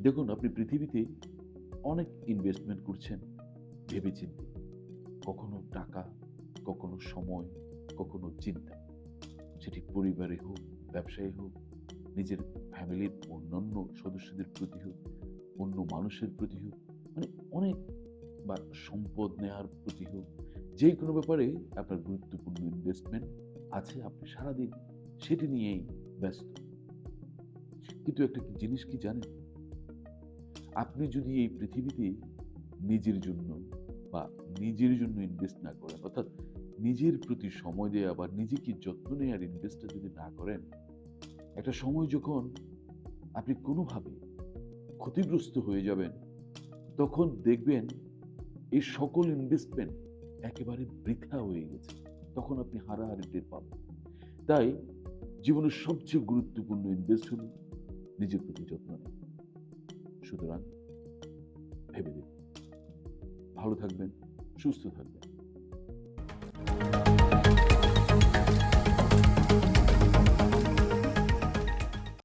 দেখুন, আপনি পৃথিবীতে অনেক ইনভেস্টমেন্ট করছেন ভেবেচিন্তে। কখনো টাকা, কখনো সময়, কখনো চিন্তা। সেটি পরিবারে হোক, ব্যবসায় হোক, নিজের ফ্যামিলির অন্যান্য সদস্যদের প্রতি হোক, অন্য মানুষের প্রতি হোক, মানে অনেক, বা সম্পদ নেয়ার প্রতি হোক, যেকোনো ব্যাপারে আপনার গুরুত্বপূর্ণ ইনভেস্টমেন্ট আছে। আপনি সারাদিন সেটি নিয়েই ব্যস্ত। কিন্তু একটা জিনিস কি জানেন? আপনি যদি এই পৃথিবীতে নিজের জন্য বা নিজের জন্য ইনভেস্ট না করেন, অর্থাৎ নিজের প্রতি সময় দেয়া বা নিজেকে যত্ন নেয়ার ইনভেস্টটা যদি না করেন, একটা সময় যখন আপনি কোনোভাবে ক্ষতিগ্রস্ত হয়ে যাবেন, তখন দেখবেন এই সকল ইনভেস্টমেন্ট একেবারে বৃথা হয়ে গেছে। তখন আপনি হারাহারি টের পাবেন। তাই জীবনের সবচেয়ে গুরুত্বপূর্ণ ইনভেস্ট হলো নিজের প্রতি যত্ন নেওয়া। সুতরাং ভেবে দেখুন। ভালো থাকবেন, সুস্থ থাকবেন।